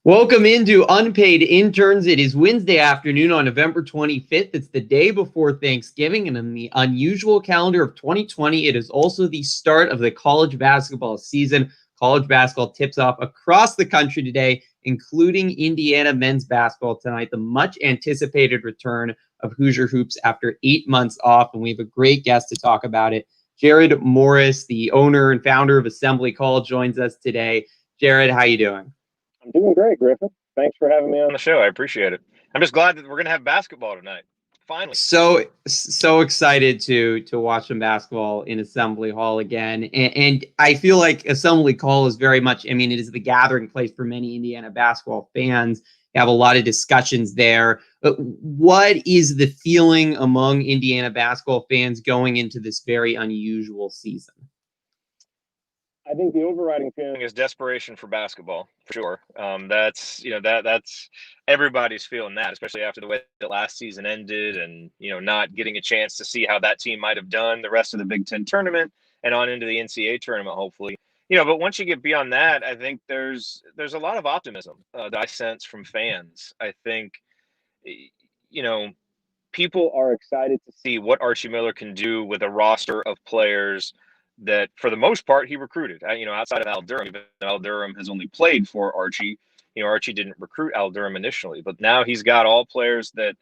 Welcome into Unpaid Interns. It is Wednesday afternoon on November 25th. It's the day before Thanksgiving, and in the unusual calendar of 2020, it is also the start of the college basketball season. College basketball tips off across the country today, including Indiana men's basketball tonight, the much anticipated return of Hoosier hoops after 8 months off, and we have a great guest to talk about it. Jerod Morris, the owner and founder of Assembly Call, joins us today. Jerod, how you doing? I'm doing great, Griffin. Thanks for having me on the show. I appreciate it. I'm just glad that we're going to have basketball tonight. Finally. So excited to watch some basketball in Assembly Hall again. And I feel like Assembly Call is very much, it is the gathering place for many Indiana basketball fans. You have a lot of discussions there. But what is the feeling among Indiana basketball fans going into this very unusual season? I think the overriding feeling is desperation for basketball, for sure. That's everybody's feeling that, especially after the way that last season ended, and not getting a chance to see how that team might have done the rest of the Big Ten tournament and on into the NCAA tournament, hopefully. But once you get beyond that, I think there's a lot of optimism that I sense from fans. I think people are excited to see what Archie Miller can do with a roster of players that, for the most part, he recruited. Outside of Al Durham, even though Al Durham has only played for Archie. Archie didn't recruit Al Durham initially, but now he's got all players that,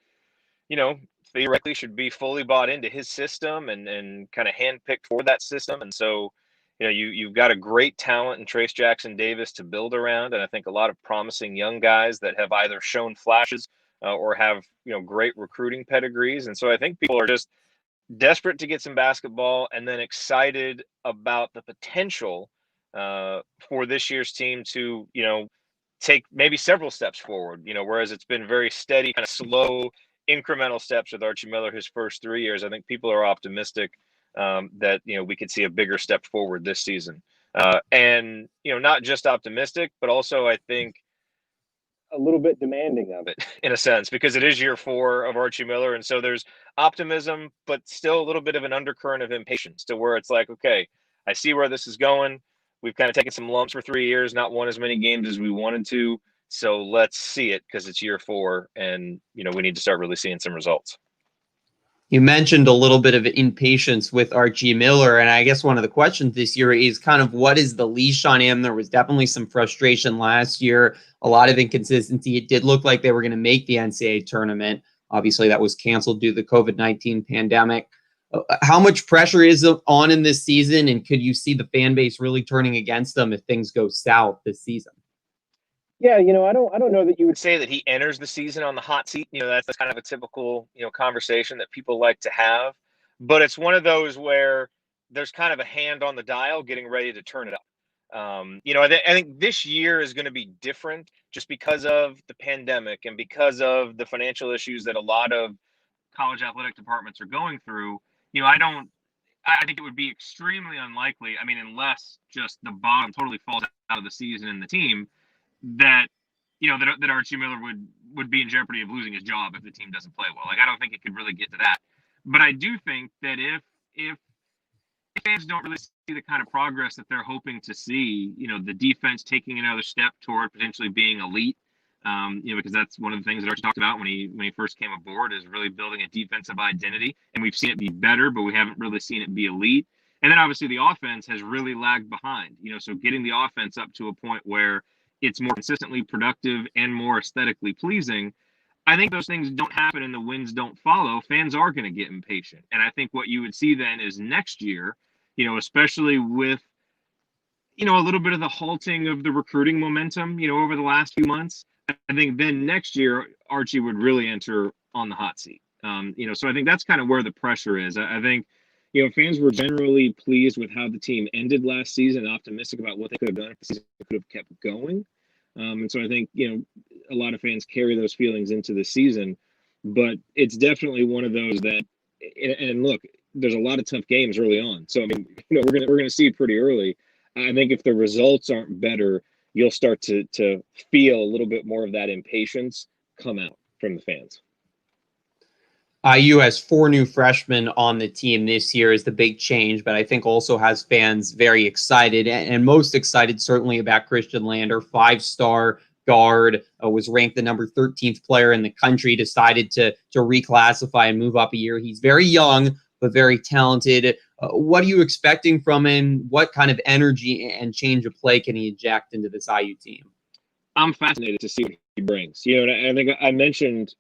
theoretically should be fully bought into his system and kind of handpicked for that system. And so, you've got a great talent in Trace Jackson Davis to build around, and I think a lot of promising young guys that have either shown flashes or have great recruiting pedigrees. And so I think people are just desperate to get some basketball, and then excited about the potential for this year's team to, take maybe several steps forward, whereas it's been very steady, kind of slow, incremental steps with Archie Miller his first 3 years. I think people are optimistic that, we could see a bigger step forward this season. And, not just optimistic, but also I think a little bit demanding of it in a sense, because it is year 4 of Archie Miller. And so there's optimism, but still a little bit of an undercurrent of impatience to where it's like, okay, I see where this is going. We've kind of taken some lumps for 3 years, not won as many games as we wanted to. So let's see it, because it's year 4 and, we need to start really seeing some results. You mentioned a little bit of impatience with Archie Miller, and I guess one of the questions this year is kind of what is the leash on him? There was definitely some frustration last year, a lot of inconsistency. It did look like they were going to make the NCAA tournament. Obviously, that was canceled due to the COVID-19 pandemic. How much pressure is on in this season, and could you see the fan base really turning against them if things go south this season? Yeah, I don't know that you would say that he enters the season on the hot seat. That's kind of a typical, conversation that people like to have. But it's one of those where there's kind of a hand on the dial getting ready to turn it up. I think this year is going to be different just because of the pandemic and because of the financial issues that a lot of college athletic departments are going through. I think it would be extremely unlikely, unless just the bottom totally falls out of the season and the team, that that Archie Miller would be in jeopardy of losing his job if the team doesn't play well. I don't think it could really get to that. But I do think that if fans don't really see the kind of progress that they're hoping to see, the defense taking another step toward potentially being elite, because that's one of the things that Archie talked about when he first came aboard, is really building a defensive identity. And we've seen it be better, but we haven't really seen it be elite. And then obviously the offense has really lagged behind, so getting the offense up to a point where it's more consistently productive and more aesthetically pleasing. I think those things don't happen and the wins don't follow. Fans are going to get impatient. And I think what you would see then is next year, especially with, a little bit of the halting of the recruiting momentum, over the last few months, I think then next year, Archie would really enter on the hot seat. So I think that's kind of where the pressure is. I think, fans were generally pleased with how the team ended last season, optimistic about what they could have done if the season could have kept going. And so I think, a lot of fans carry those feelings into the season, but it's definitely one of those that, and look, there's a lot of tough games early on. So, we're going to see it pretty early. I think if the results aren't better, you'll start to feel a little bit more of that impatience come out from the fans. IU has 4 new freshmen on the team this year is the big change, but I think also has fans very excited and most excited certainly about Christianlander, 5-star guard, was ranked the number 13th player in the country, decided to reclassify and move up a year. He's very young, but very talented. What are you expecting from him? What kind of energy and change of play can he inject into this IU team? I'm fascinated to see what he brings. And I think I mentioned,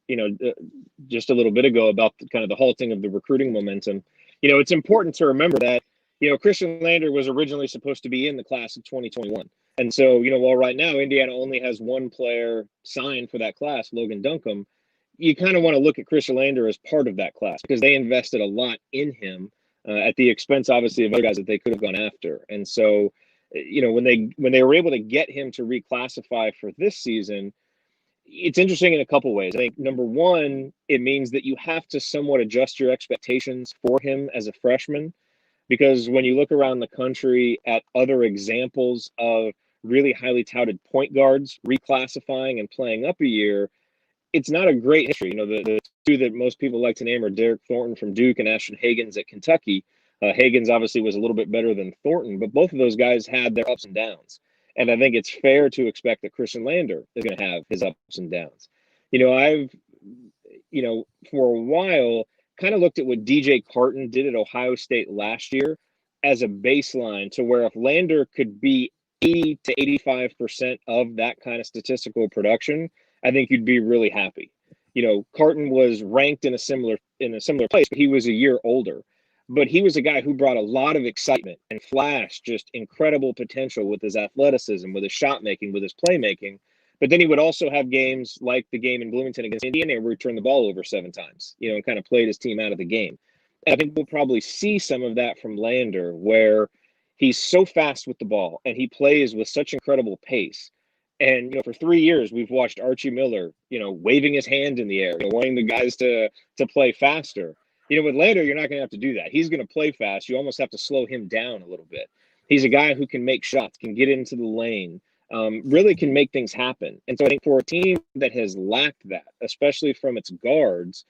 just a little bit ago about kind of the halting of the recruiting momentum. It's important to remember that, Christianlander was originally supposed to be in the class of 2021. And so, while right now Indiana only has one player signed for that class, Logan Duncombe, you kind of want to look at Christianlander as part of that class because they invested a lot in him at the expense, obviously, of other guys that they could have gone after. And so, when they were able to get him to reclassify for this season, it's interesting in a couple ways. I think number one, it means that you have to somewhat adjust your expectations for him as a freshman, because when you look around the country at other examples of really highly touted point guards reclassifying and playing up a year, it's not a great history. The two that most people like to name are Derek Thornton from Duke and Ashton Hagans at Kentucky. Hagans obviously was a little bit better than Thornton, but both of those guys had their ups and downs. And I think it's fair to expect that Christianlander is going to have his ups and downs. I've, for a while, kind of looked at what DJ Carton did at Ohio State last year as a baseline to where if Lander could be 80 to 85% of that kind of statistical production, I think you'd be really happy. Carton was ranked in a similar place, but he was a year older. But he was a guy who brought a lot of excitement and flashed just incredible potential with his athleticism, with his shot making, with his playmaking. But then he would also have games like the game in Bloomington against Indiana where he turned the ball over 7 times, and kind of played his team out of the game. And I think we'll probably see some of that from Lander, where he's so fast with the ball and he plays with such incredible pace. And, for 3 years, we've watched Archie Miller, waving his hand in the air, wanting the guys to play faster. With Lander, you're not going to have to do that. He's going to play fast. You almost have to slow him down a little bit. He's a guy who can make shots, can get into the lane, really can make things happen. And so I think for a team that has lacked that, especially from its guards,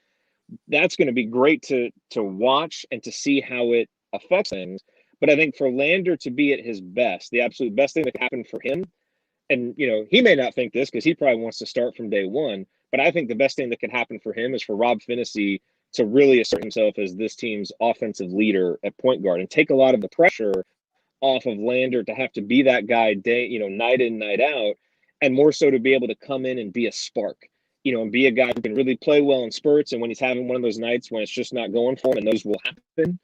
that's going to be great to watch and to see how it affects things. But I think for Lander to be at his best, the absolute best thing that could happen for him, and, he may not think this because he probably wants to start from day one, but I think the best thing that could happen for him is for Rob Phinisee to really assert himself as this team's offensive leader at point guard and take a lot of the pressure off of Lander to have to be that guy night in, night out, and more so to be able to come in and be a spark, and be a guy who can really play well in spurts. And when he's having one of those nights when it's just not going for him, and those will happen,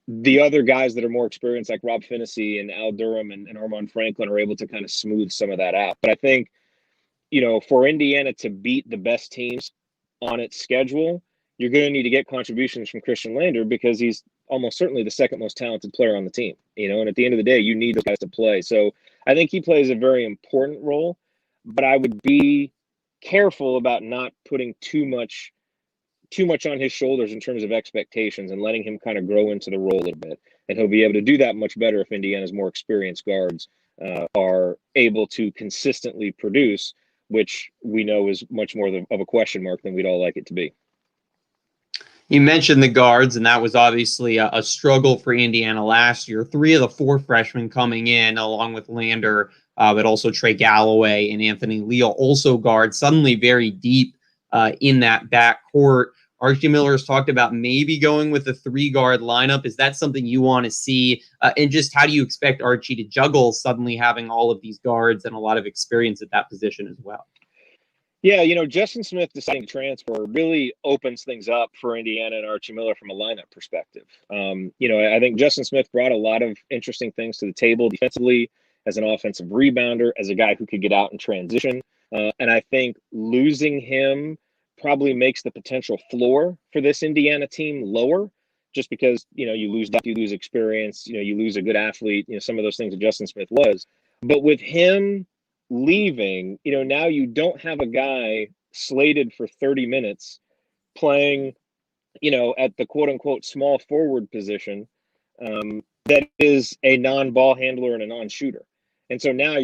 the other guys that are more experienced, like Rob Phinisee and Al Durham and Armand Franklin, are able to kind of smooth some of that out. But I think, for Indiana to beat the best teams on its schedule, you're going to need to get contributions from Christianlander because he's almost certainly the second most talented player on the team, and at the end of the day, you need those guys to play. So I think he plays a very important role, but I would be careful about not putting too much on his shoulders in terms of expectations and letting him kind of grow into the role a little bit. And he'll be able to do that much better if Indiana's more experienced guards are able to consistently produce, which we know is much more of a question mark than we'd all like it to be. You mentioned the guards, and that was obviously a struggle for Indiana last year. 3 of the 4 freshmen coming in, along with Lander, but also Trey Galloway and Anthony Leal, also guards, suddenly very deep in that backcourt. Archie Miller has talked about maybe going with a 3-guard lineup. Is that something you want to see? And just how do you expect Archie to juggle suddenly having all of these guards and a lot of experience at that position as well? Yeah, Justin Smith deciding to transfer really opens things up for Indiana and Archie Miller from a lineup perspective. I think Justin Smith brought a lot of interesting things to the table defensively, as an offensive rebounder, as a guy who could get out and transition. And I think losing him probably makes the potential floor for this Indiana team lower, just because, you lose depth, you lose experience, you lose a good athlete, some of those things that Justin Smith was. But with him leaving, now you don't have a guy slated for 30 minutes playing, at the quote unquote small forward position that is a non-ball handler and a non-shooter. And so now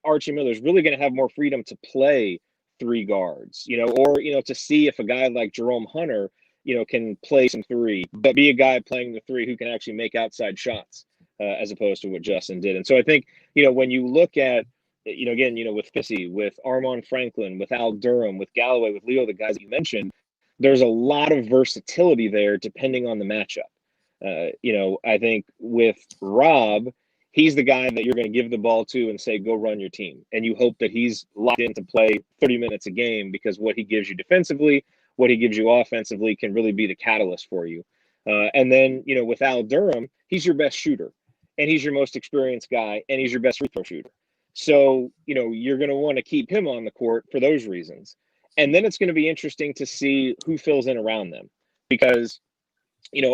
Archie Miller's really going to have more freedom to play 3 guards, or, to see if a guy like Jerome Hunter, can play some 3, but be a guy playing the 3 who can actually make outside shots as opposed to what Justin did. And so I think, when you look at again, with Fissy, with Armand Franklin, with Al Durham, with Galloway, with Leo, the guys that you mentioned, there's a lot of versatility there depending on the matchup. I think with Rob, he's the guy that you're going to give the ball to and say, go run your team. And you hope that he's locked in to play 30 minutes a game, because what he gives you defensively, what he gives you offensively can really be the catalyst for you. And then, with Al Durham, he's your best shooter, and he's your most experienced guy, and he's your best free throw shooter. So, you're going to want to keep him on the court for those reasons. And then it's going to be interesting to see who fills in around them, because,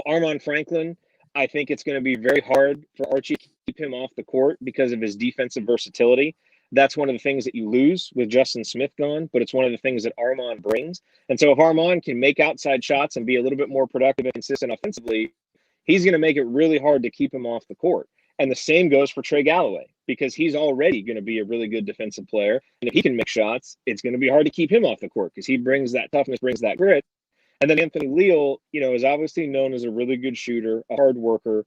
Armand Franklin, I think it's going to be very hard for Archie to keep him off the court because of his defensive versatility. That's one of the things that you lose with Justin Smith gone, but it's one of the things that Armand brings. And so if Armand can make outside shots and be a little bit more productive and consistent offensively, he's going to make it really hard to keep him off the court. And the same goes for Trey Galloway, because he's already going to be a really good defensive player. And if he can make shots, it's going to be hard to keep him off the court, because he brings that toughness, brings that grit. And then Anthony Leal, is obviously known as a really good shooter, a hard worker.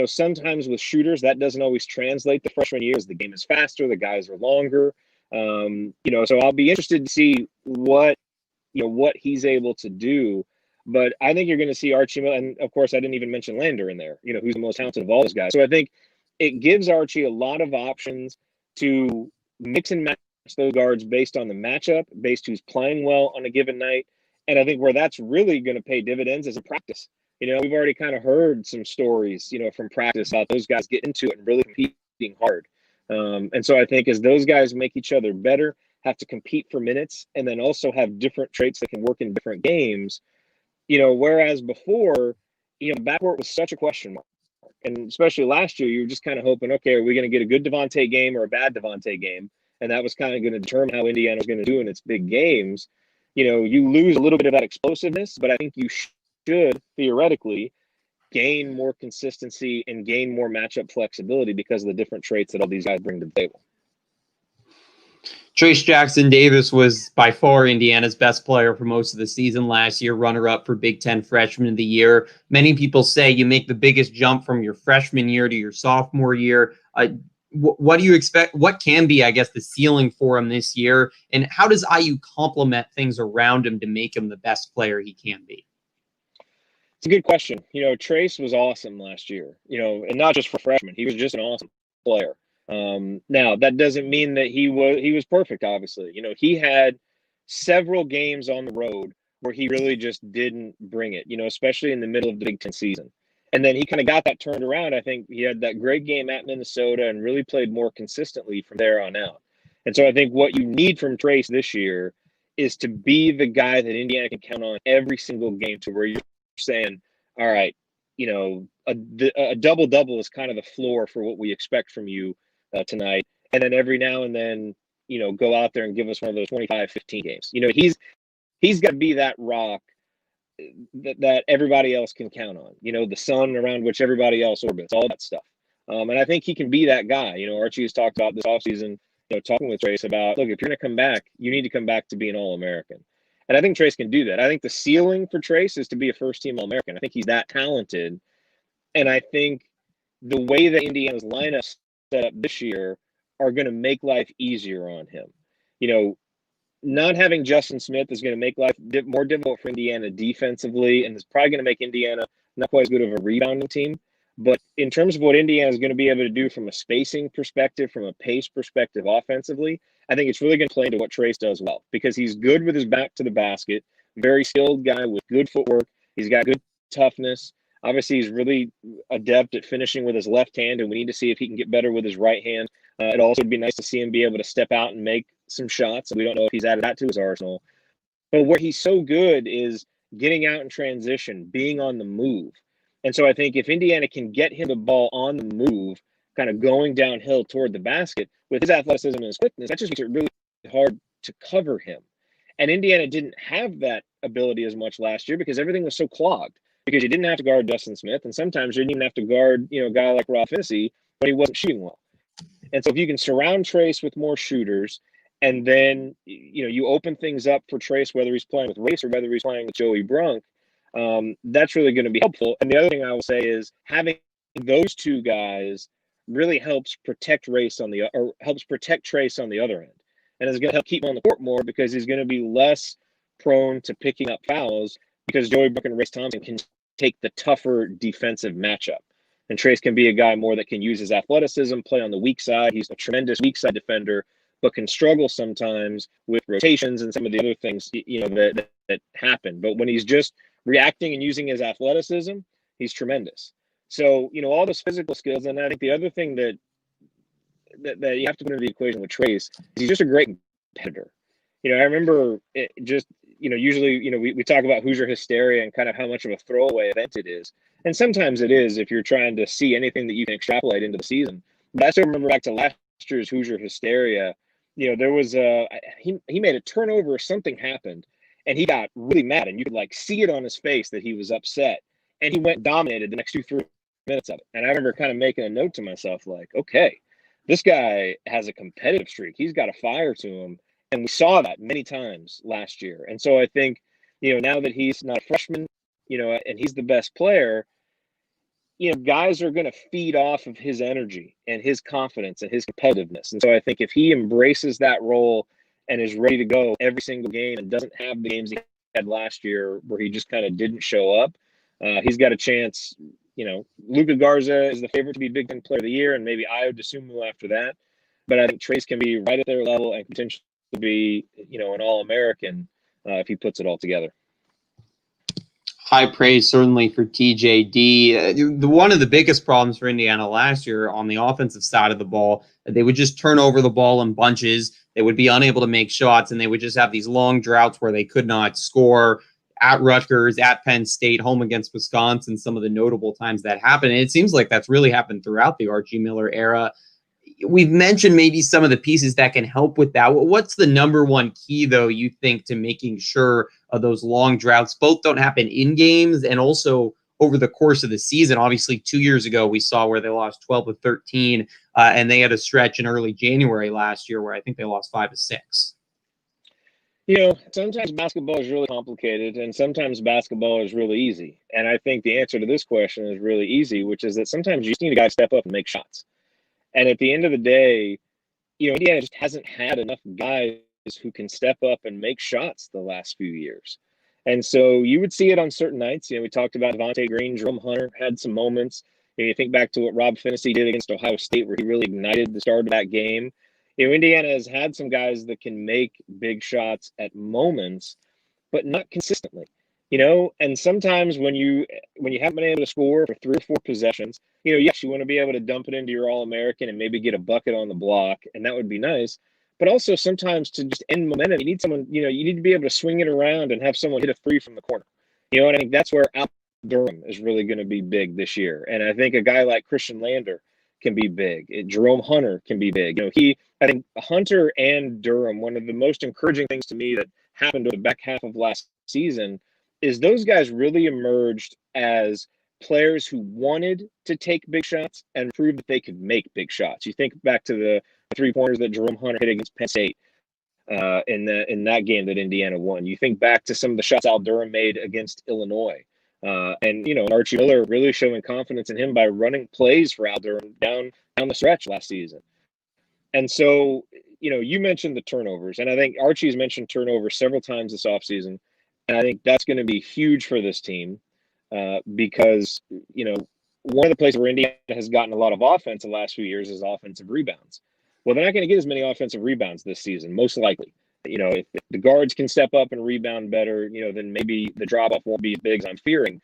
Sometimes with shooters, that doesn't always translate the freshman years. The game is faster, the guys are longer. So I'll be interested to see what he's able to do. But I think you're going to see Archie, and of course, I didn't even mention Lander in there, who's the most talented of all those guys. So I think it gives Archie a lot of options to mix and match those guards based on the matchup, based who's playing well on a given night. And I think where that's really going to pay dividends is in practice. We've already kind of heard some stories, from practice about those guys getting into it and really competing hard. And so I think as those guys make each other better, have to compete for minutes, and then also have different traits that can work in different games, whereas before, the backcourt was such a question mark. And especially last year, you were just kind of hoping, okay, are we going to get a good Devontae game or a bad Devontae game? And that was kind of going to determine how Indiana was going to do in its big games. You lose a little bit of that explosiveness, but I think you should theoretically gain more consistency and gain more matchup flexibility because of the different traits that all these guys bring to the table. Trace Jackson Davis was by far Indiana's best player for most of the season last year, runner-up for Big Ten Freshman of the Year. Many people say you make the biggest jump from your freshman year to your sophomore year. What do you expect? What can be, I guess, the ceiling for him this year? And how does IU complement things around him to make him the best player he can be? It's a good question. Trace was awesome last year, and not just for freshmen. He was just an awesome player. Now, that doesn't mean that he was perfect, obviously. He had several games on the road where he really just didn't bring it, especially in the middle of the Big Ten season. And then he kind of got that turned around. I think he had that great game at Minnesota and really played more consistently from there on out. And so I think what you need from Trace this year is to be the guy that Indiana can count on every single game, to where you're saying, all right, a double-double is kind of the floor for what we expect from you tonight. And then every now and then, go out there and give us one of those 25-15 games. He's got to be that rock that everybody else can count on, the sun around which everybody else orbits, all that stuff. And I think he can be that guy. Archie has talked about this offseason, talking with Trace about, look, if you're going to come back, you need to come back to be an All-American. And I think Trace can do that. I think the ceiling for Trace is to be a first-team All-American. I think he's that talented. And I think the way that Indiana's lineup set up this year are going to make life easier on him. Not having Justin Smith is going to make life more difficult for Indiana defensively, and it's probably going to make Indiana not quite as good of a rebounding team. But in terms of what Indiana is going to be able to do from a spacing perspective, from a pace perspective offensively, I think it's really going to play into what Trace does well, because he's good with his back to the basket, very skilled guy with good footwork. He's got good toughness. Obviously, he's really adept at finishing with his left hand, and we need to see if he can get better with his right hand. It also would be nice to see him be able to step out and make some shots. We don't know if he's added that to his arsenal. But where he's so good is getting out in transition, being on the move. And so I think if Indiana can get him the ball on the move, kind of going downhill toward the basket, with his athleticism and his quickness, that just makes it really hard to cover him. And Indiana didn't have that ability as much last year because everything was so clogged, because you didn't have to guard Justin Smith, and sometimes you didn't even have to guard, a guy like Rob Finney, but he wasn't shooting well. And so if you can surround Trace with more shooters, and then, you open things up for Trace, whether he's playing with Race or whether he's playing with Joey Brunk, that's really going to be helpful. And the other thing I will say is having those two guys really helps protect Trace on the other end, and is going to help keep him on the court more because he's going to be less prone to picking up fouls because Joey Brooke and Race Thompson can take the tougher defensive matchup. And Trace can be a guy more that can use his athleticism, play on the weak side. He's a tremendous weak side defender, but can struggle sometimes with rotations and some of the other things, that happen. But when he's just reacting and using his athleticism, he's tremendous. So, all those physical skills. And I think the other thing that you have to put into the equation with Trace is he's just a great competitor. I remember it just, usually, we talk about Hoosier hysteria and kind of how much of a throwaway event it is. And sometimes it is if you're trying to see anything that you can extrapolate into the season. But I still remember back to last year's Hoosier hysteria, there was he made a turnover or something happened and he got really mad and you could see it on his face that he was upset. And he went dominated the next 2-3 minutes of it. And I remember kind of making a note to myself okay, this guy has a competitive streak. He's got a fire to him. And we saw that many times last year. And so I think, now that he's not a freshman, and he's the best player, guys are going to feed off of his energy and his confidence and his competitiveness. And so I think if he embraces that role and is ready to go every single game and doesn't have the games he had last year where he just kind of didn't show up, he's got a chance. Luka Garza is the favorite to be Big Ten Player of the Year, and maybe Ayo Dosunmu after that. But I think Trace can be right at their level and potentially be, an All-American if he puts it all together. High praise certainly for TJD. One of the biggest problems for Indiana last year on the offensive side of the ball, they would just turn over the ball in bunches. They would be unable to make shots, and they would just have these long droughts where they could not score. At Rutgers, at Penn State, home against Wisconsin, some of the notable times that happened. And it seems like that's really happened throughout the Archie Miller era. We've mentioned maybe some of the pieces that can help with that. What's the number one key, though, you think, to making sure those long droughts both don't happen in games and also over the course of the season? Obviously, 2 years ago, we saw where they lost 12 of 13, and they had a stretch in early January last year where I think they lost 5 of 6. Sometimes basketball is really complicated and sometimes basketball is really easy. And I think the answer to this question is really easy, which is that sometimes you just need a guy to step up and make shots. And at the end of the day, Indiana just hasn't had enough guys who can step up and make shots the last few years. And so you would see it on certain nights. We talked about Devontae Green, Jerome Hunter had some moments. You think back to what Rob Finney did against Ohio State, where he really ignited the start of that game. Indiana has had some guys that can make big shots at moments, but not consistently. And sometimes when you haven't been able to score for 3 or 4 possessions, yes, you want to be able to dump it into your All-American and maybe get a bucket on the block, and that would be nice. But also sometimes to just end momentum, you need someone, you need to be able to swing it around and have someone hit a 3 from the corner. And I think that's where Al Durham is really going to be big this year. And I think a guy like Christianlander can be big. Jerome Hunter can be big. I think Hunter and Durham, one of the most encouraging things to me that happened to the back half of last season is those guys really emerged as players who wanted to take big shots and prove that they could make big shots. You think back to the 3-pointers that Jerome Hunter hit against Penn State in that game that Indiana won. You think back to some of the shots Al Durham made against Illinois. And Archie Miller really showing confidence in him by running plays for Al Durham down the stretch last season. And so, you mentioned the turnovers, and I think Archie's mentioned turnovers several times this offseason. And I think that's going to be huge for this team because, one of the places where Indiana has gotten a lot of offense the last few years is offensive rebounds. Well, they're not going to get as many offensive rebounds this season, most likely. If the guards can step up and rebound better, then maybe the drop-off won't be as big as I'm fearing.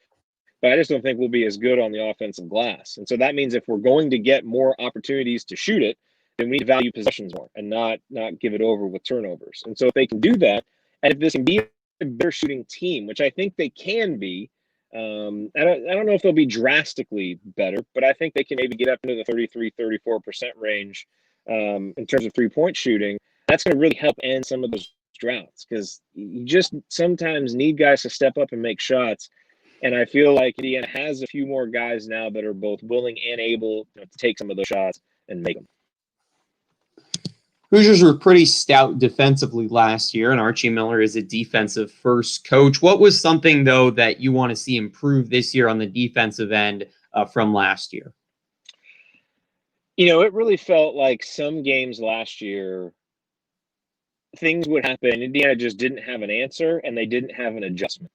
But I just don't think we'll be as good on the offensive glass. And so that means if we're going to get more opportunities to shoot it, then we need to value possessions more and not give it over with turnovers. And so if they can do that, and if this can be a better shooting team, which I think they can be, I don't know if they'll be drastically better, but I think they can maybe get up into the 33-34% range in terms of 3-point shooting. That's going to really help end some of those droughts because you just sometimes need guys to step up and make shots. And I feel like Indiana has a few more guys now that are both willing and able to take some of those shots and make them. Hoosiers were pretty stout defensively last year, and Archie Miller is a defensive-first coach. What was something, though, that you want to see improve this year on the defensive end from last year? It really felt like some games last year, things would happen. Indiana just didn't have an answer and they didn't have an adjustment.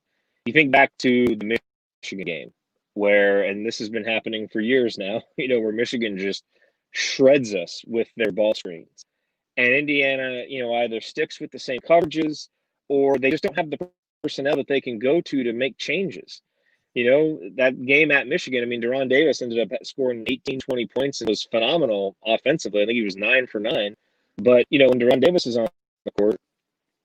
You think back to the Michigan game where, and this has been happening for years now, where Michigan just shreds us with their ball screens. And Indiana, either sticks with the same coverages or they just don't have the personnel that they can go to make changes. That game at Michigan, I mean, Deron Davis ended up scoring 18, 20 points. It was phenomenal offensively. I think he was 9 for 9. But, when Deron Davis is on the court,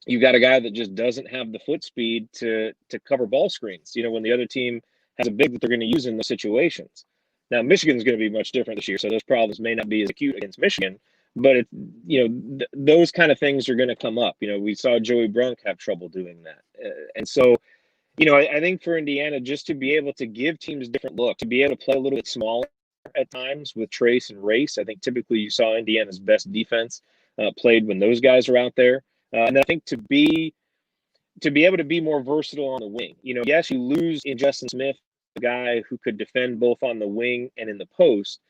you've got a guy that just doesn't have the foot speed to cover ball screens, when the other team has a big that they're going to use in those situations. Now, Michigan's going to be much different this year, so those problems may not be as acute against Michigan, but those kind of things are going to come up. We saw Joey Brunk have trouble doing that. And so, I think for Indiana, just to be able to give teams a different look, to be able to play a little bit smaller at times with Trace and Race, I think typically you saw Indiana's best defense played when those guys are out there. And I think to be able to be more versatile on the wing, yes, you lose in Justin Smith, a guy who could defend both on the wing and in the post.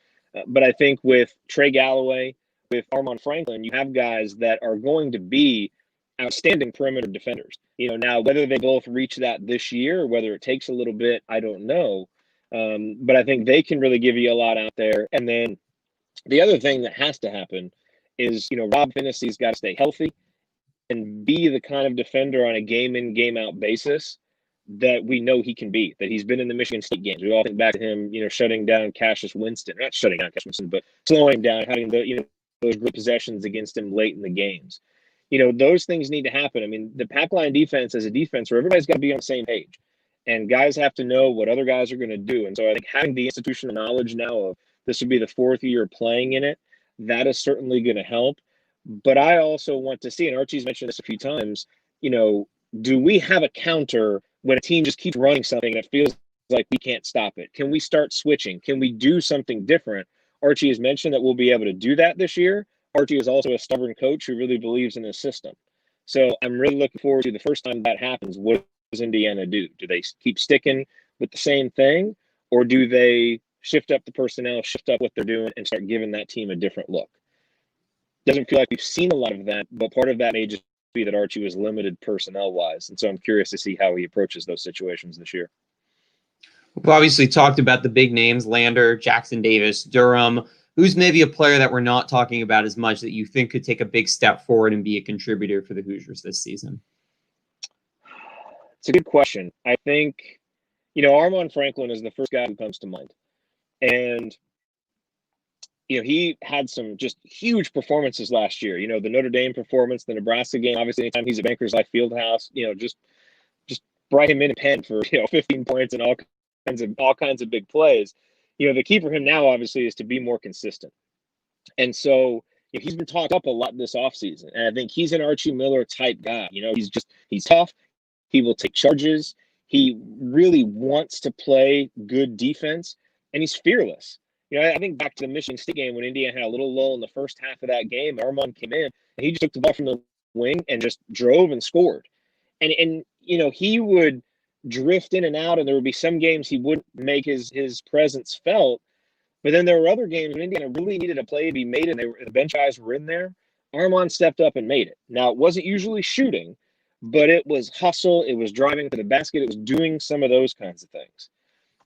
But I think with Trey Galloway, with Armand Franklin, you have guys that are going to be outstanding perimeter defenders. Now whether they both reach that this year or whether it takes a little bit, I don't know. But I think they can really give you a lot out there. And then the other thing that has to happen is, Rob Phinissee's got to stay healthy and be the kind of defender on a game in, game out basis that we know he can be, that he's been in the Michigan State games. We all think back to him, shutting down Cassius Winston, not shutting down Cassius Winston, but slowing him down, having those great possessions against him late in the games. Those things need to happen. I mean, the pack line defense is a defense where everybody's got to be on the same page and guys have to know what other guys are going to do. And so I think having the institutional knowledge now of this would be the 4th year playing in it, that is certainly going to help. But I also want to see, and Archie's mentioned this a few times, do we have a counter when a team just keeps running something that feels like we can't stop it? Can we start switching? Can we do something different? Archie has mentioned that we'll be able to do that this year. Archie is also a stubborn coach who really believes in his system. So I'm really looking forward to the first time that happens. What does Indiana do? Do they keep sticking with the same thing, or do they shift up the personnel, shift up what they're doing, and start giving that team a different look? Doesn't feel like we've seen a lot of that, but part of that may just be that Archie was limited personnel-wise. And so I'm curious to see how he approaches those situations this year. We've obviously talked about the big names, Lander, Jackson Davis, Durham. Who's maybe a player that we're not talking about as much that you think could take a big step forward and be a contributor for the Hoosiers this season? It's a good question. I think, Armand Franklin is the first guy who comes to mind. And, he had some just huge performances last year. The Notre Dame performance, the Nebraska game, obviously anytime he's at Bankers Life Fieldhouse, just brought him in a pen for, 15 points and all kinds of big plays. The key for him now, obviously, is to be more consistent. And so he's been talked up a lot this offseason. And I think he's an Archie Miller type guy. He's tough. He will take charges. He really wants to play good defense, and he's fearless. I think back to the Michigan State game when Indiana had a little lull in the first half of that game. Armand came in, and he just took the ball from the wing and just drove and scored. And he would drift in and out, and there would be some games he wouldn't make his presence felt. But then there were other games when Indiana really needed a play to be made, and the bench guys were in there. Armand stepped up and made it. Now, it wasn't usually shooting, but it was hustle. It was driving to the basket. It was doing some of those kinds of things.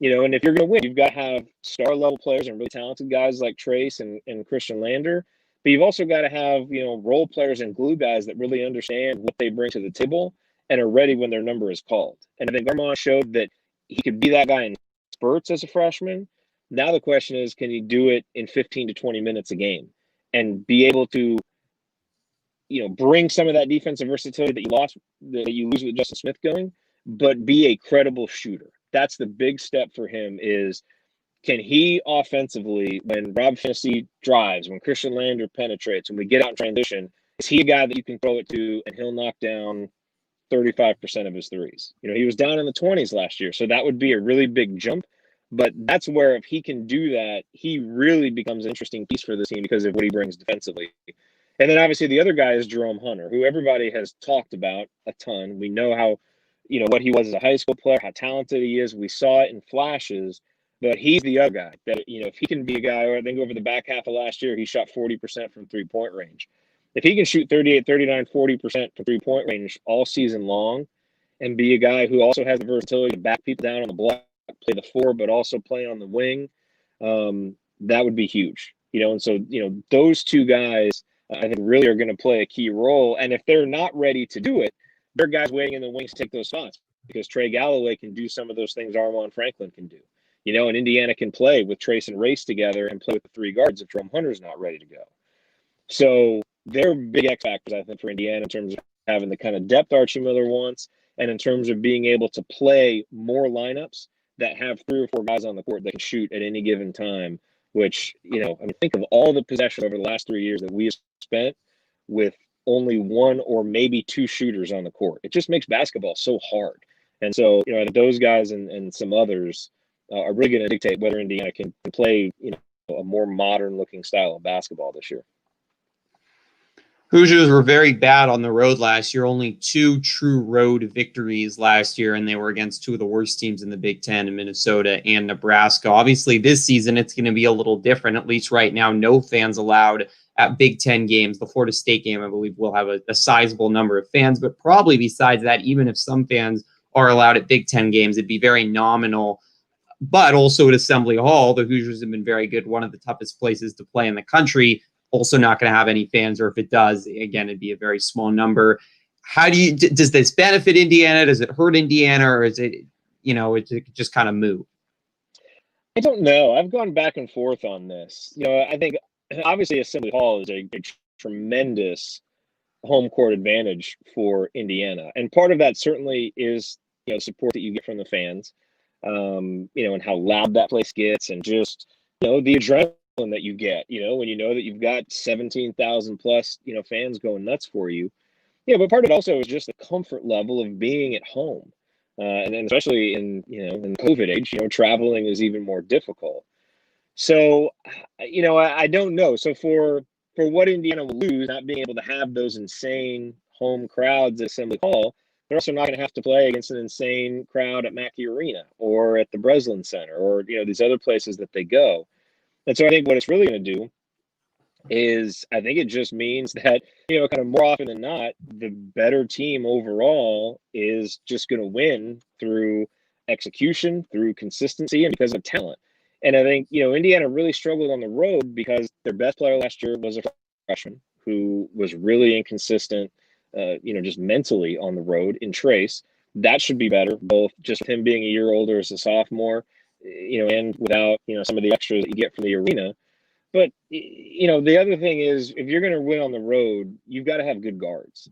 And if you're going to win, you've got to have star-level players and really talented guys like Trace and Christianlander. But you've also got to have, role players and glue guys that really understand what they bring to the table and are ready when their number is called. And I think Armand showed that he could be that guy in spurts as a freshman. Now the question is, can he do it in 15 to 20 minutes a game and be able to, bring some of that defensive versatility that you lose with Justin Smith going, but be a credible shooter. That's the big step for him is, can he offensively, when Rob Phinisee drives, when Christianlander penetrates, when we get out in transition, is he a guy that you can throw it to and he'll knock down 35% of his threes? He was down in the 20s last year, so that would be a really big jump. But that's where if he can do that, he really becomes an interesting piece for the team because of what he brings defensively. And then obviously the other guy is Jerome Hunter, who everybody has talked about a ton. We know how, what he was as a high school player, how talented he is. We saw it in flashes. But he's the other guy that, if he can be a guy, or I think over the back half of last year, he shot 40% from 3-point range. If he can shoot 38, 39, 40% from 3-point range all season long and be a guy who also has the versatility to back people down on the block, play the four, but also play on the wing, that would be huge. And so, those two guys, I think, really are going to play a key role. And if they're not ready to do it, there are guys waiting in the wings to take those spots, because Trey Galloway can do some of those things Armon Franklin can do. And Indiana can play with Trace and Race together and play with the three guards if Jerome Hunter's not ready to go. So they're big X factors, I think, for Indiana in terms of having the kind of depth Archie Miller wants, and in terms of being able to play more lineups that have 3 or 4 guys on the court that can shoot at any given time, which, think of all the possessions over the last 3 years that we have spent with only 1 or maybe 2 shooters on the court. It just makes basketball so hard. And so, those guys and some others are really going to dictate whether Indiana can play, a more modern looking style of basketball this year. Hoosiers were very bad on the road last year. Only 2 true road victories last year, and they were against 2 of the worst teams in the Big Ten, in Minnesota and Nebraska. Obviously, this season it's going to be a little different. At least right now, no fans allowed at Big Ten games. The Florida State game, I believe, will have a sizable number of fans, but probably besides that, even if some fans are allowed at Big Ten games, it'd be very nominal. But also at Assembly Hall, the Hoosiers have been very good, one of the toughest places to play in the country. Also not going to have any fans, or if it does, again, it'd be a very small number. How does this benefit Indiana? Does it hurt Indiana, or is it, it just kind of move? I don't know. I've gone back and forth on this. I think obviously Assembly Hall is a tremendous home court advantage for Indiana. And part of that certainly is, support that you get from the fans, and how loud that place gets, and just, the adrenaline that you get, when that you've got 17,000 plus, fans going nuts for you. Yeah, but part of it also is just the comfort level of being at home. And then especially in COVID age, traveling is even more difficult. So, I don't know. So for what Indiana will lose, not being able to have those insane home crowds at Assembly Hall, they're also not going to have to play against an insane crowd at Mackey Arena or at the Breslin Center or, these other places that they go. And so I think what it's really going to do is, I think it just means that, kind of more often than not, the better team overall is just going to win through execution, through consistency, and because of talent. And I think, Indiana really struggled on the road because their best player last year was a freshman who was really inconsistent, just mentally on the road in Trace. That should be better, both just with him being a year older as a sophomore, and without, some of the extras that you get from the arena. But, the other thing is, if you're going to win on the road, you've got to have good guards.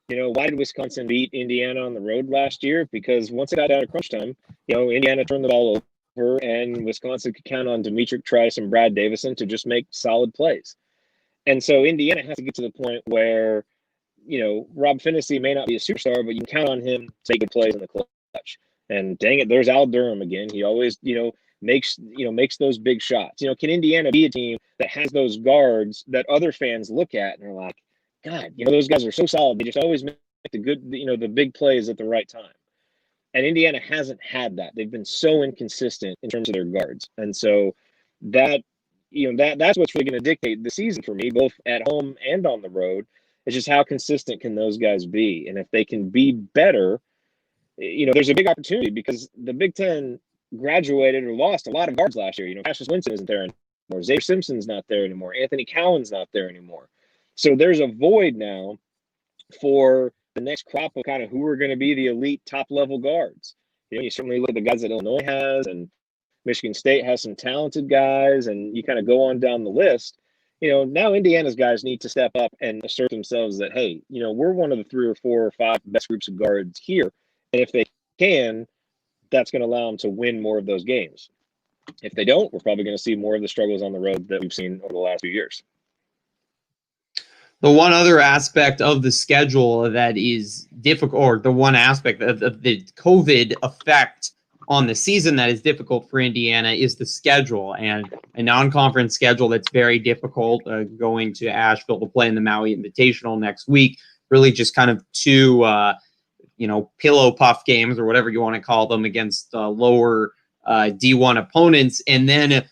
Why did Wisconsin beat Indiana on the road last year? Because once it got down to crunch time, Indiana turned the ball over, and Wisconsin could count on Demetric Trice and Brad Davison to just make solid plays. And so Indiana has to get to the point where, Rob Finney may not be a superstar, but you can count on him to make good plays in the clutch. And dang it, there's Al Durham again. He always, makes those big shots. Can Indiana be a team that has those guards that other fans look at and are like, God, those guys are so solid. They just always make the good, the big plays at the right time. And Indiana hasn't had that. They've been so inconsistent in terms of their guards. And so that's what's really going to dictate the season for me, both at home and on the road. It's just how consistent can those guys be? And if they can be better, there's a big opportunity, because the Big Ten graduated or lost a lot of guards last year. Cassius Winston isn't there anymore. Xavier Simpson's not there anymore. Anthony Cowan's not there anymore. So there's a void now for the next crop of kind of who are going to be the elite top level guards. You certainly look at the guys that Illinois has, and Michigan State has some talented guys, and you kind of go on down the list. Now Indiana's guys need to step up and assert themselves that, hey, we're one of the 3 or 4 or 5 best groups of guards here. And if they can, that's going to allow them to win more of those games. If they don't, we're probably going to see more of the struggles on the road that we've seen over the last few years. The one other aspect of the schedule that is difficult, or the one aspect of the COVID effect on the season that is difficult for Indiana, is the schedule, and a non-conference schedule that's very difficult, going to Asheville to play in the Maui Invitational next week. Really just kind of 2 pillow puff games, or whatever you want to call them, against lower D1 opponents. And then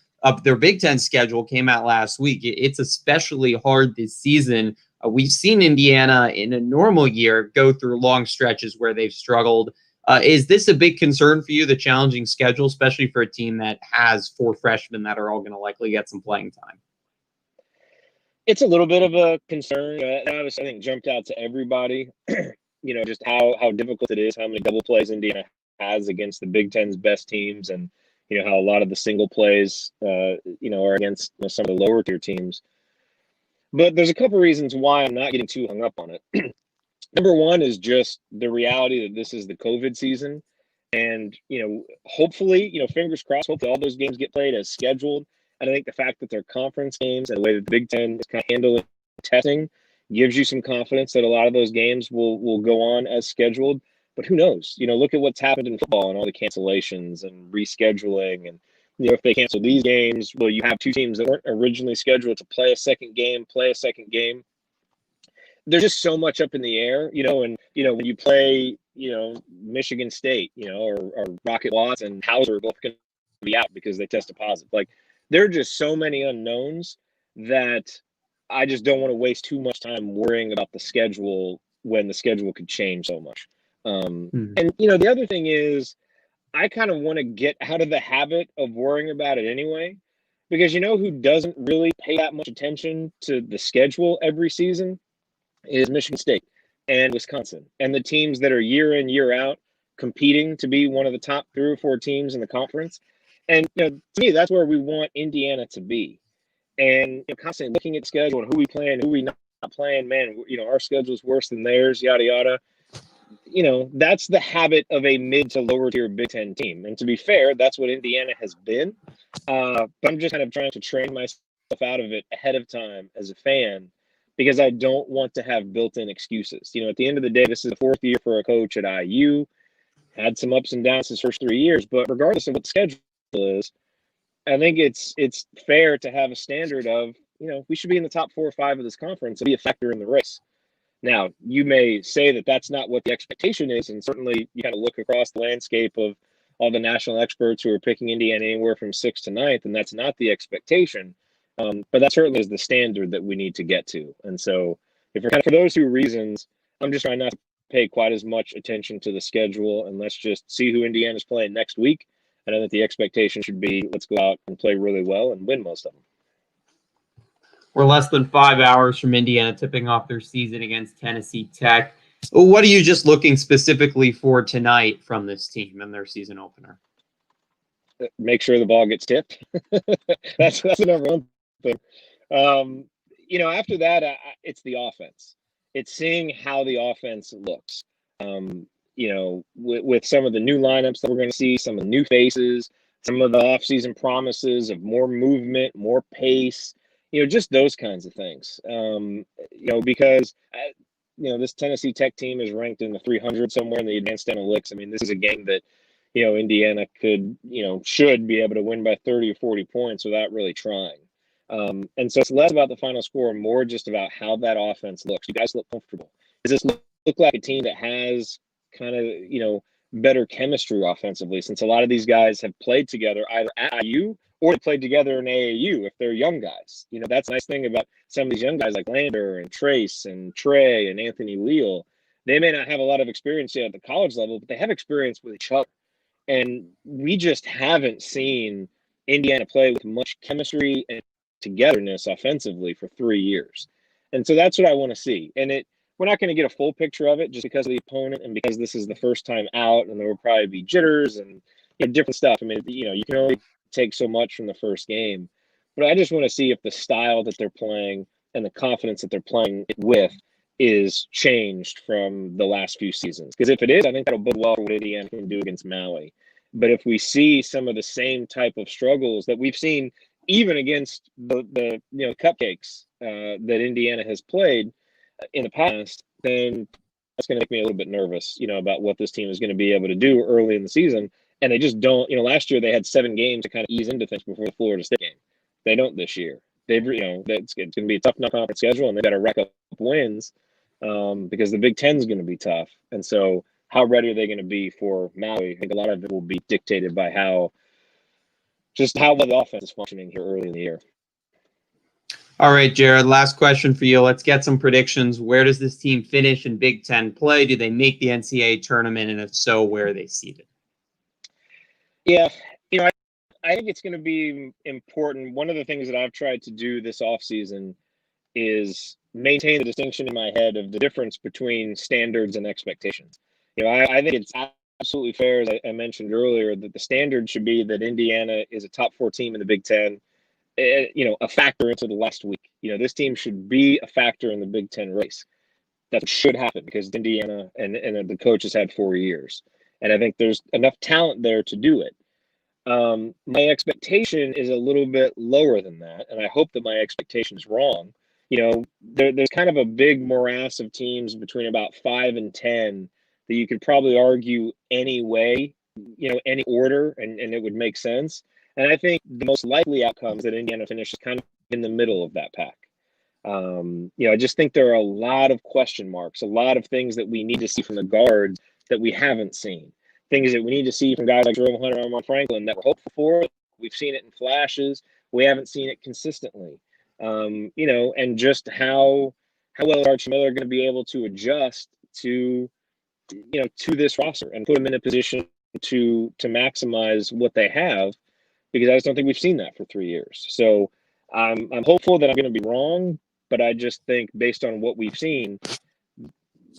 their Big Ten schedule came out last week. It's especially hard this season. We've seen Indiana in a normal year go through long stretches where they've struggled. Is this a big concern for you, the challenging schedule, especially for a team that has 4 freshmen that are all going to likely get some playing time? It's a little bit of a concern. That obviously, I think, jumped out to everybody. Just how difficult it is, how many double plays Indiana has against the Big Ten's best teams, and how a lot of the single plays, are against some of the lower tier teams. But there's a couple reasons why I'm not getting too hung up on it. Number one is just the reality that this is the COVID season, and hopefully, fingers crossed, hopefully all those games get played as scheduled. And I think the fact that they're conference games and the way that the Big Ten is kind of handling testing gives you some confidence that a lot of those games will go on as scheduled. But who knows? Look at what's happened in football and all the cancellations and rescheduling. And, if they cancel these games, well, you have 2 teams that weren't originally scheduled to play a second game. There's just so much up in the air, and, when you play, Michigan State, or Rocket Watts and Hauser are both going to be out because they tested positive. Like, there are just so many unknowns that I just don't want to waste too much time worrying about the schedule when the schedule could change so much. And, the other thing is I kind of want to get out of the habit of worrying about it anyway, because who doesn't really pay that much attention to the schedule every season is Michigan State and Wisconsin, and the teams that are year in, year out competing to be one of the top 3 or 4 teams in the conference. And to me, that's where we want Indiana to be. And constantly looking at schedule and who we playing, who we not playing. Man, our schedule's worse than theirs. Yada yada. That's the habit of a mid to lower tier Big Ten team. And to be fair, that's what Indiana has been. But I'm just kind of trying to train myself out of it ahead of time as a fan, because I don't want to have built-in excuses. At the end of the day, this is the 4th year for a coach at IU. Had some ups and downs his first 3 years, but regardless of what the schedule is, I think it's fair to have a standard of, we should be in the top 4 or 5 of this conference and be a factor in the race. Now, you may say that that's not what the expectation is, and certainly you kind of look across the landscape of all the national experts who are picking Indiana anywhere from 6th to 9th, and that's not the expectation. But that certainly is the standard that we need to get to. And so if we're for those 2 reasons, I'm just trying not to pay quite as much attention to the schedule, and let's just see who Indiana's playing next week. And I think the expectation should be, let's go out and play really well and win most of them. We're less than 5 hours from Indiana tipping off their season against Tennessee Tech. What are you just looking specifically for tonight from this team and their season opener? Make sure the ball gets tipped. That's the number one thing. After that, it's the offense. It's seeing how the offense looks. With some of the new lineups that we're going to see, some of the new faces, some of the offseason promises of more movement, more pace, just those kinds of things. Because, this Tennessee Tech team is ranked in the 300 somewhere in the advanced analytics. I mean, this is a game that, Indiana could, should be able to win by 30 or 40 points without really trying. And so it's less about the final score and more just about how that offense looks. You guys look comfortable. Does this look like a team that has kind of, better chemistry offensively, since a lot of these guys have played together either at IU or they played together in AAU if they're young guys? That's a nice thing about some of these young guys like Lander and Trace and Trey and Anthony Leal. They may not have a lot of experience yet at the college level, but they have experience with each other. And we just haven't seen Indiana play with much chemistry and togetherness offensively for 3 years. And so that's what I want to see. And we're not going to get a full picture of it just because of the opponent and because this is the first time out, and there will probably be jitters and different stuff. I mean, you can only take so much from the first game, but I just want to see if the style that they're playing and the confidence that they're playing with is changed from the last few seasons. Because if it is, I think that'll bode well for what Indiana can do against Maui. But if we see some of the same type of struggles that we've seen even against the cupcakes that Indiana has played in the past, then that's going to make me a little bit nervous, about what this team is going to be able to do early in the season. And they just don't, last year they had 7 games to kind of ease into things before the Florida State game. They don't this year. They've, it's going to be a tough non-conference schedule, and they've got to rack up wins because the Big Ten is going to be tough. And so how ready are they going to be for Maui? I think a lot of it will be dictated by how just how well the offense is functioning here early in the year. All right, Jerod, last question for you. Let's get some predictions. Where does this team finish in Big Ten play? Do they make the NCAA tournament? And if so, where are they seated? Yeah, I think it's going to be important. One of the things that I've tried to do this offseason is maintain the distinction in my head of the difference between standards and expectations. I think it's absolutely fair, as I mentioned earlier, that the standard should be that Indiana is a top 4 team in the Big Ten, a factor into the last week. This team should be a factor in the Big Ten race. That should happen because Indiana and the coach has had 4 years. And I think there's enough talent there to do it. My expectation is a little bit lower than that, and I hope that my expectation is wrong. There's kind of a big morass of teams between about 5 and 10 that you could probably argue any way, any order, and it would make sense. And I think the most likely outcome is that Indiana finishes kind of in the middle of that pack. I just think there are a lot of question marks, a lot of things that we need to see from the guards that we haven't seen. Things that we need to see from guys like Jerod Hunter and Armand Franklin that we're hopeful for. We've seen it in flashes. We haven't seen it consistently. And just how well is Archie Miller going to be able to adjust to this roster and put them in a position to maximize what they have, because I just don't think we've seen that for 3 years. So I'm hopeful that I'm going to be wrong, but I just think based on what we've seen,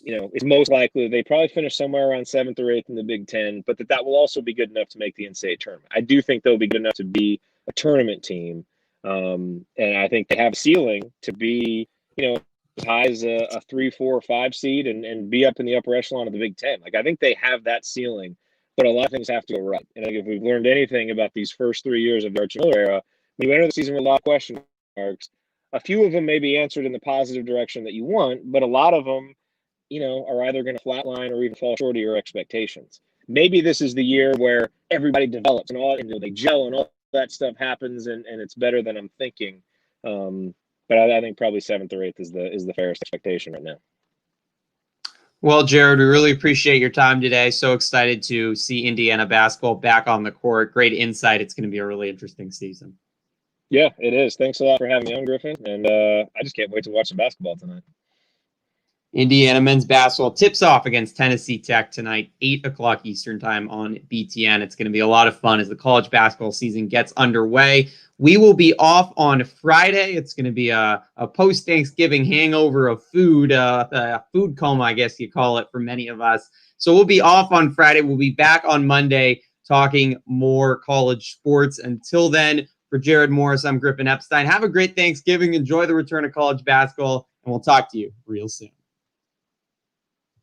it's most likely they probably finish somewhere around 7th or 8th in the Big Ten, but that will also be good enough to make the NCAA tournament. I do think they'll be good enough to be a tournament team. And I think they have a ceiling to be, as high as a 3, 4, or 5 seed and be up in the upper echelon of the Big Ten. I think they have that ceiling, but a lot of things have to go right. And if we've learned anything about these first 3 years of the Archie Miller era, we enter the season with a lot of question marks. A few of them may be answered in the positive direction that you want, but a lot of them, are either going to flatline or even fall short of your expectations. Maybe this is the year where everybody develops and they gel and all that stuff happens and it's better than I'm thinking. But I think probably 7th or 8th is the fairest expectation right now. Well, Jerod, we really appreciate your time today. So excited to see Indiana basketball back on the court. Great insight. It's going to be a really interesting season. Yeah, it is. Thanks a lot for having me on, Griffin. And I just can't wait to watch some basketball tonight. Indiana men's basketball tips off against Tennessee Tech tonight, 8 o'clock Eastern time on BTN. It's going to be a lot of fun as the college basketball season gets underway. We will be off on Friday. It's going to be a post-Thanksgiving hangover of food, a food coma, I guess you call it, for many of us. So we'll be off on Friday. We'll be back on Monday talking more college sports. Until then, for Jerod Morris, I'm Griffin Epstein. Have a great Thanksgiving. Enjoy the return of college basketball, and we'll talk to you real soon.